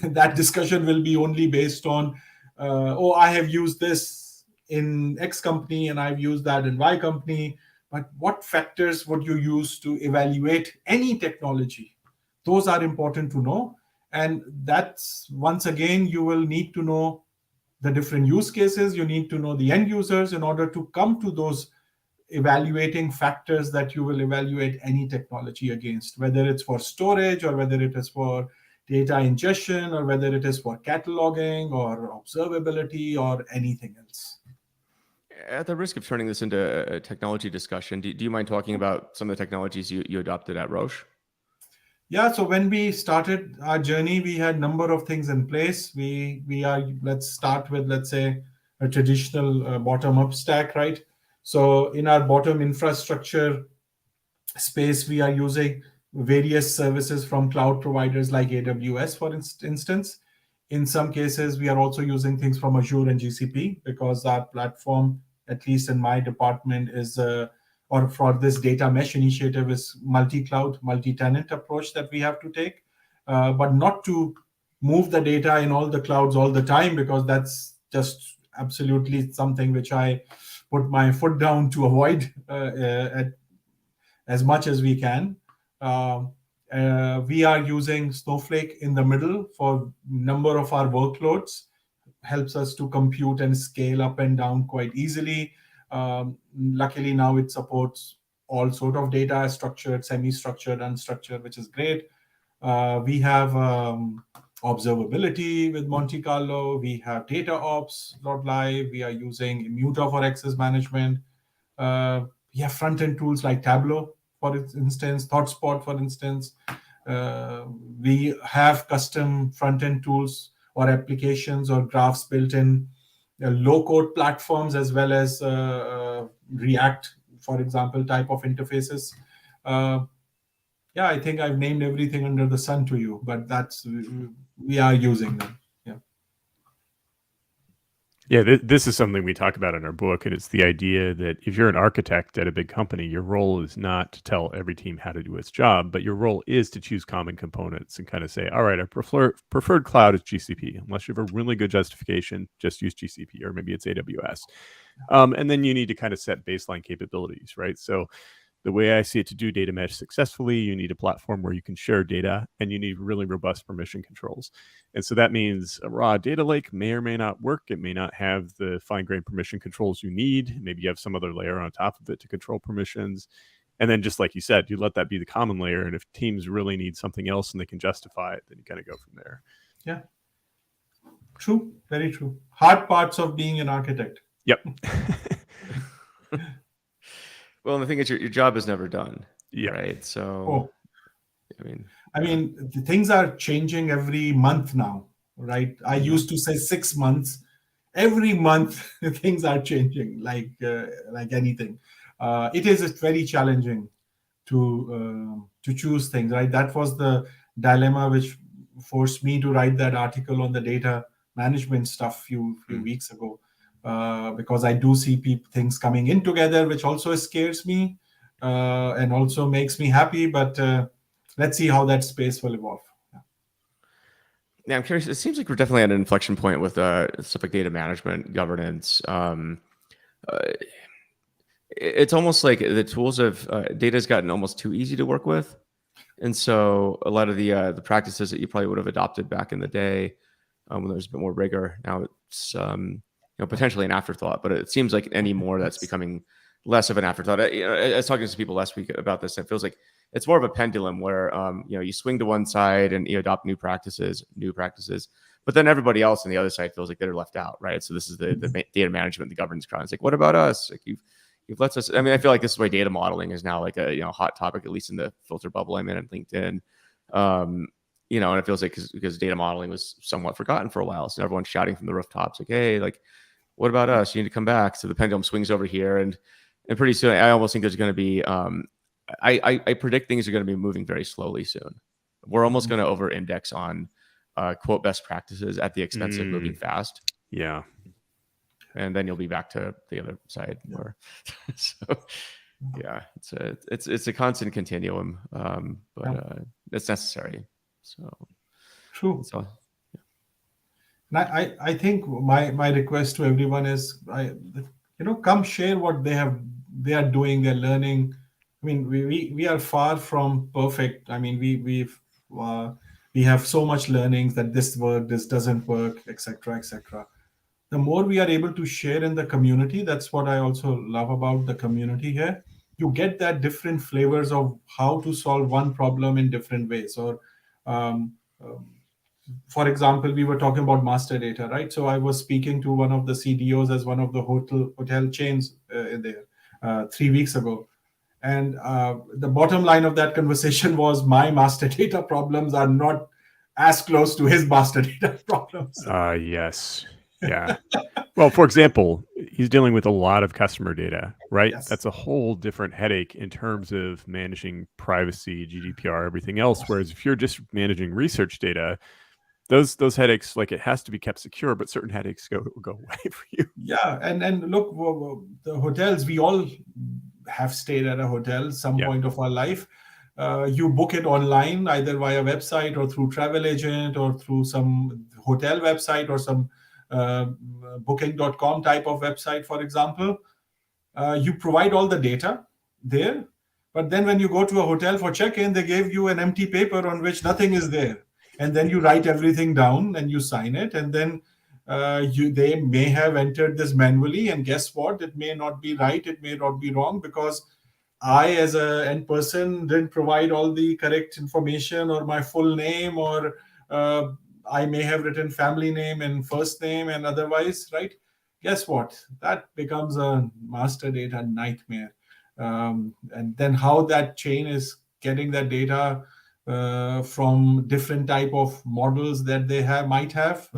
That discussion will be only based on, oh, I have used this in X company and I've used that in Y company. But what factors would you use to evaluate any technology? Those are important to know. And that's, once again, you will need to know the different use cases. You need to know the end users in order to come to those evaluating factors that you will evaluate any technology against, whether it's for storage or whether it is for data ingestion or whether it is for cataloging or observability or anything else. At the risk of turning this into a technology discussion, do you mind talking about some of the technologies you adopted at Roche? Yeah, so when we started our journey, we had a number of things in place. Let's start with, let's say, a traditional bottom-up stack, right? So in our bottom infrastructure space, we are using various services from cloud providers like AWS, for instance. In some cases, we are also using things from Azure and GCP because our platform, at least in my department, is or for this data mesh initiative, is multi-cloud, multi-tenant approach that we have to take, but not to move the data in all the clouds all the time, because that's just absolutely something which I put my foot down to avoid as much as we can. We are using Snowflake in the middle for number of our workloads, helps us to compute and scale up and down quite easily. Luckily now it supports all sort of data, structured, semi-structured, unstructured, which is great. We have observability with Monte Carlo. We have data ops live. We are using Immuta for access management. We have front-end tools like Tableau, for instance, ThoughtSpot, for instance. We have custom front-end tools or applications or graphs built in low-code platforms, as well as React, for example, type of interfaces. Yeah, I think I've named everything under the sun to you, but we are using them. Yeah, this is something we talk about in our book, and it's the idea that if you're an architect at a big company, your role is not to tell every team how to do its job, but your role is to choose common components and kind of say, all right, our preferred cloud is GCP. Unless you have a really good justification, just use GCP, or maybe it's AWS. And then you need to kind of set baseline capabilities, right? So the way I see it, to do data mesh successfully, you need a platform where you can share data, and you need really robust permission controls. And so that means a raw data lake may or may not work. It may not have the fine-grained permission controls you need. Maybe you have some other layer on top of it to control permissions. And then, just like you said, you let that be the common layer. And if teams really need something else and they can justify it, then you kind of go from there. Yeah. True. Very true. Hard parts of being an architect. Yep. Well, and the thing is, your job is never done. Yeah. Right. So, I mean, the things are changing every month now, right? I used to say 6 months. Every month, things are changing like anything. It is very challenging to choose things, right? That was the dilemma which forced me to write that article on the data management stuff few weeks ago, because I do see things coming in together, which also scares me and also makes me happy. But let's see how that space will evolve. Yeah, I'm curious. It seems like we're definitely at an inflection point with stuff like data management, governance. It's almost like the tools of data has gotten almost too easy to work with, and so a lot of the practices that you probably would have adopted back in the day when there was a bit more rigor, now it's potentially an afterthought. But it seems like anymore that's becoming less of an afterthought. I was talking to some people last week about this, and it feels like it's more of a pendulum where you swing to one side and you adopt new practices, but then everybody else on the other side feels like they're left out, right? So this is the data management, the governance crowd. It's like, what about us? Like you've let us. I mean, I feel like this is why data modeling is now like a hot topic, at least in the filter bubble I'm in on LinkedIn. And it feels like because data modeling was somewhat forgotten for a while, so everyone's shouting from the rooftops like, hey, like, what about us? You need to come back. So the pendulum swings over here, and pretty soon, I almost think there's going to be. I predict things are going to be moving very slowly soon. We're almost going to over-index on quote best practices at the expense of moving fast. Yeah. And then you'll be back to the other side more. So yeah, it's a constant continuum, but it's necessary. So true. So yeah. I think my request to everyone is, come share what they are doing, they're learning. I mean, we are far from perfect. I mean, we have so much learnings that this work, this doesn't work, etc., etc. The more we are able to share in the community, that's what I also love about the community here. You get that different flavors of how to solve one problem in different ways. Or, for example, we were talking about master data, right? So I was speaking to one of the CDOs as one of the hotel chains in there 3 weeks ago. And the bottom line of that conversation was my master data problems are not as close to his master data problems. Yes. Yeah. Well, for example, he's dealing with a lot of customer data, right? Yes. That's a whole different headache in terms of managing privacy, GDPR, everything else. Whereas if you're just managing research data, those headaches, like, it has to be kept secure, but certain headaches go away for you. Yeah. And look, the hotels, we all have stayed at a hotel some point of our life. You book it online, either via website or through travel agent or through some hotel website or some booking.com type of website, for example. You provide all the data there, but then when you go to a hotel for check-in, they gave you an empty paper on which nothing is there. And then you write everything down and you sign it, and then they may have entered this manually, and guess what? It may not be right, it may not be wrong, because I, as a end person, didn't provide all the correct information, or my full name, or I may have written family name and first name and otherwise, right? Guess what? That becomes a master data nightmare. And then how that chain is getting that data from different type of models that they might have.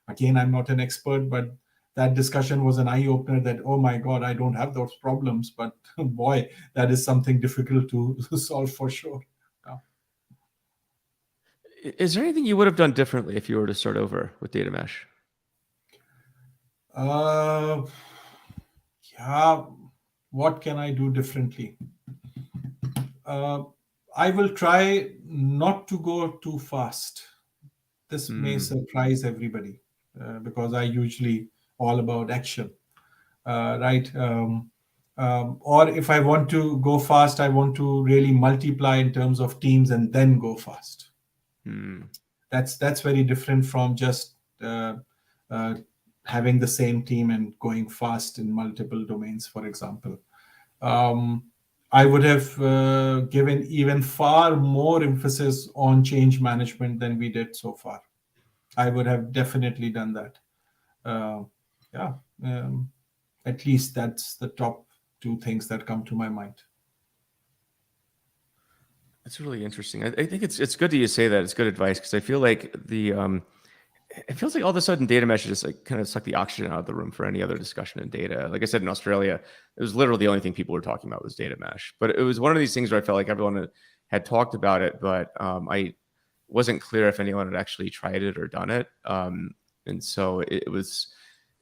Again, I'm not an expert, but that discussion was an eye-opener that, oh my God, I don't have those problems. But boy, that is something difficult to solve for sure. Yeah. Is there anything you would have done differently if you were to start over with data mesh? Uh, yeah, what can I do differently? Uh, I will try not to go too fast. This may Hmm. surprise everybody because I usually all about action, right? Or if I want to go fast, I want to really multiply in terms of teams and then go fast. Hmm. That's very different from just uh, having the same team and going fast in multiple domains, for example. um, I would have given even far more emphasis on change management than we did so far. I would have definitely done that. Uh, yeah, at least that's the top two things that come to my mind. That's really interesting. I think it's good that you say that. It's good advice because I feel like it feels like all of a sudden data mesh just like kind of suck the oxygen out of the room for any other discussion in data. Like I said, in Australia, it was literally the only thing people were talking about was data mesh. But it was one of these things where I felt like everyone had talked about it, but I wasn't clear if anyone had actually tried it or done it. And so it was,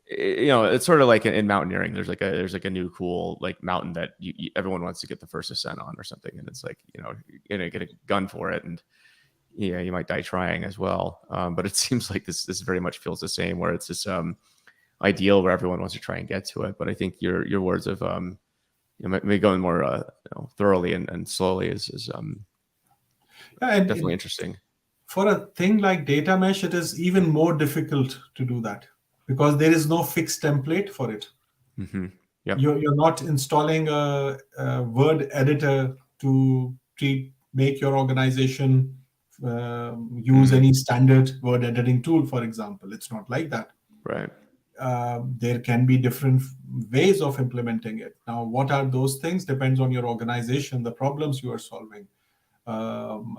it's sort of like in mountaineering. There's like a new cool like mountain that everyone wants to get the first ascent on or something, and it's like you're gonna get a gun for it, and yeah, you might die trying as well. But it seems like this very much feels the same, where it's this ideal where everyone wants to try and get to it. But I think your words of maybe going more thoroughly and slowly is Yeah, and definitely interesting. for a thing like data mesh, it is even more difficult to do that because there is no fixed template for it. Mm-hmm. Yep. You're not installing a word editor to make your organization use any standard word editing tool, for example. It's not like that. Right. There can be different ways of implementing it. Now, what are those things depends on your organization, the problems you are solving. um,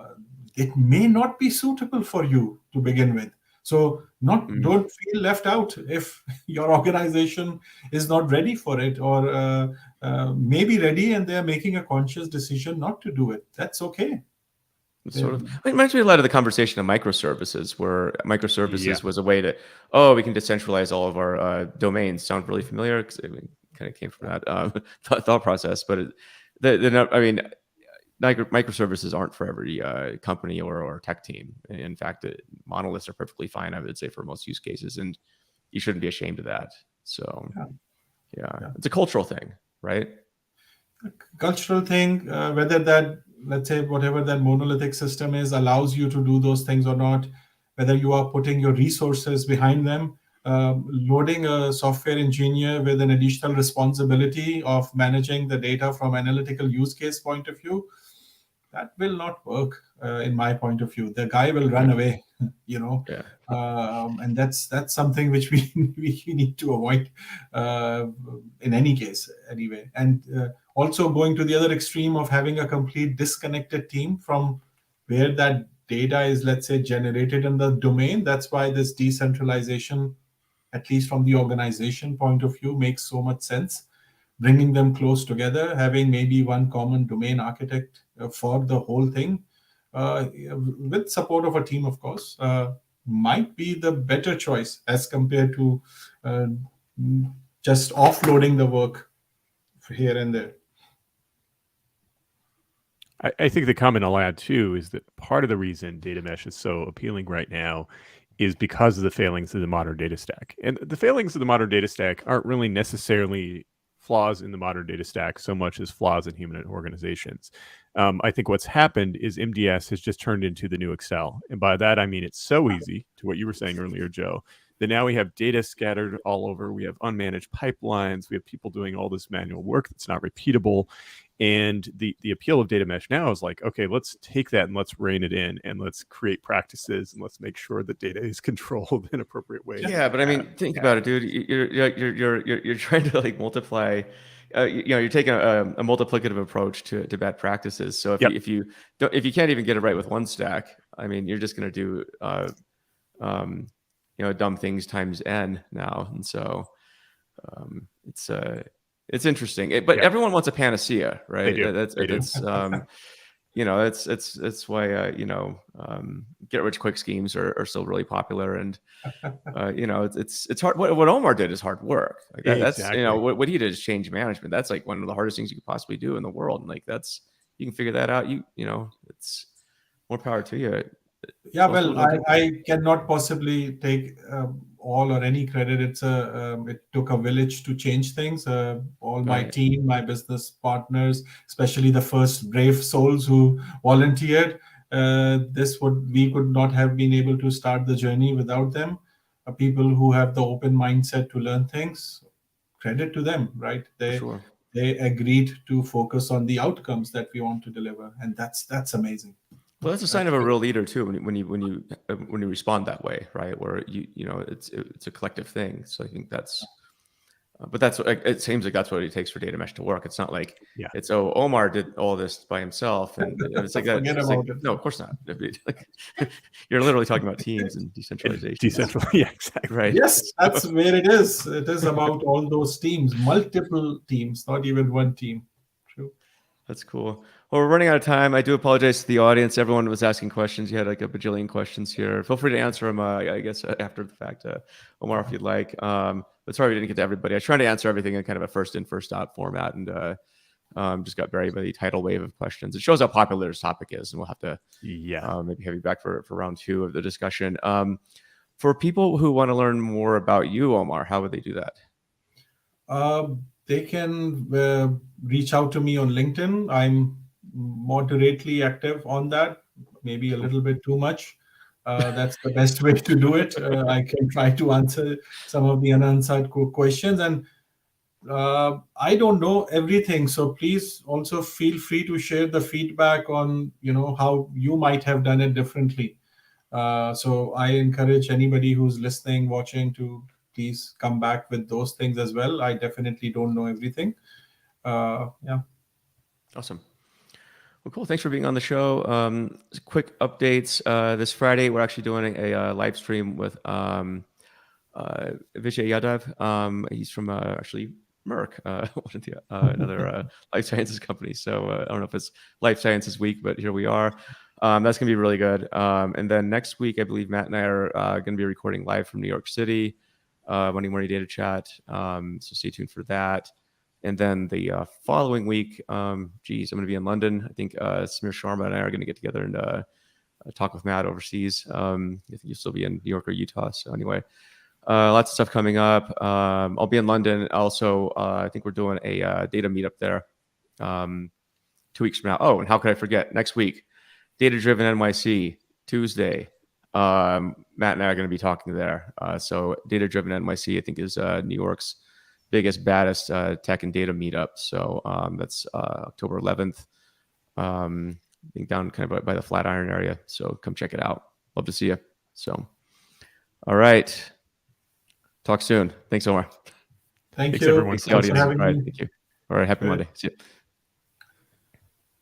it may not be suitable for you to begin with. So don't feel left out if your organization is not ready for it, or may be ready and they're making a conscious decision not to do it. That's okay. It's sort of it reminds me a lot of the conversation of microservices, where Yeah. microservices was a way to, we can decentralize all of our domains. Sound really familiar? Because it kind of came from that thought process. But I mean, microservices aren't for every company or tech team. In fact, monoliths are perfectly fine, I would say, for most use cases, and you shouldn't be ashamed of that. So, yeah. It's a cultural thing, right? Cultural thing, whether that, let's say, whatever that monolithic system is allows you to do those things or not, whether you are putting your resources behind them, loading a software engineer with an additional responsibility of managing the data from analytical use case point of view, that will not work in my point of view. The guy will run away, Yeah. and that's something which we we need to avoid in any case anyway. And also going to the other extreme of having a complete disconnected team from where that data is, let's say, generated in the domain. That's why this decentralization, at least from the organization point of view, makes so much sense. Bringing them close together, having maybe one common domain architect for the whole thing, with support of a team, of course, might be the better choice as compared to uh, just offloading the work here and there. I think the comment I'll add too is that part of the reason data mesh is so appealing right now is because of the failings of the modern data stack. And the failings of the modern data stack aren't really necessarily flaws in the modern data stack so much as flaws in human organizations. I think what's happened is MDS has just turned into the new Excel. And by that, I mean it's so easy, to what you were saying earlier, Joe, that now we have data scattered all over. We have unmanaged pipelines. We have people doing all this manual work that's not repeatable. And the appeal of data mesh now is like, okay, let's take that and let's rein it in, and let's create practices, and let's make sure that data is controlled in appropriate ways. Yeah, but I mean, think about it, dude. You're trying to like multiply. You're taking a multiplicative approach to bad practices. So if you can't even get it right with one stack, I mean, you're just going to do dumb things times n now, and so it's interesting. But everyone wants a panacea, right? They do. That's it's why get rich quick schemes are still really popular, and it's hard. What Omar did is hard work. Like that's Exactly. what he did is change management. That's like one of the hardest things you could possibly do in the world, and like you can figure that out. It's more power to you. Yeah, Most people well, don't think that. I cannot possibly take all or any credit. It took a village to change things. All my Right. team, my business partners, especially the first brave souls who volunteered. We could not have been able to start the journey without them. People who have the open mindset to learn things. Credit to them, right? For They sure. they agreed to focus on the outcomes that we want to deliver, and that's amazing. Well, that's a sign of a real leader too. When you respond that way, right? Where it's a collective thing. So I think that's. But it seems like that's what it takes for data mesh to work. It's not like it's Omar did all this by himself, and it's like that. Forget It's about like, it. no, of course not. Like, you're literally talking about teams and decentralization. Yeah, exactly. Right. Yes, that's where it is. It is about all those teams, multiple teams, not even one team. True. That's cool. Well, we're running out of time. I do apologize to the audience. Everyone was asking questions. You had like a bajillion questions here. Feel free to answer them, I guess, after the fact, Omar, if you'd like. But sorry we didn't get to everybody. I was trying to answer everything in kind of a first in, first out format, and just got buried by the tidal wave of questions. It shows how popular this topic is, and we'll have to maybe have you back for round 2 of the discussion. For people who want to learn more about you, Omar, how would they do that? They can reach out to me on LinkedIn. I'm moderately active on that, maybe a little bit too much. That's the best way to do it. I can try to answer some of the unanswered questions, and I don't know everything, so please also feel free to share the feedback on how you might have done it differently. So I encourage anybody who's listening, watching, to please come back with those things as well. I definitely don't know everything. Yeah. Awesome. Well, cool. Thanks for being on the show. Quick updates. This Friday, we're actually doing a live stream with Vijay Yadav. He's from actually Merck, one of the another life sciences company. So I don't know if it's Life Sciences Week, but here we are. That's going to be really good. And then next week, I believe Matt and I are going to be recording live from New York City, Monday Morning Data Chat. So stay tuned for that. And then the following week, I'm going to be in London. I think Samir Sharma and I are going to get together and talk with Matt overseas. I think you'll still be in New York or Utah. So anyway, lots of stuff coming up. I'll be in London. Also, I think we're doing a data meetup there 2 weeks from now. Oh, and how could I forget? Next week, Data Driven NYC, Tuesday. Matt and I are going to be talking there. So Data Driven NYC, I think, is New York's biggest, baddest tech and data meetup. So that's October 11th. Being down kind of by the Flatiron area. So come check it out. Love to see you. So, all right. Talk soon. Thanks, Omar. Thank Thanks, you. everyone. Thanks, the audience. for having All right. me. Thank you. All right. Happy Good. Monday. See you.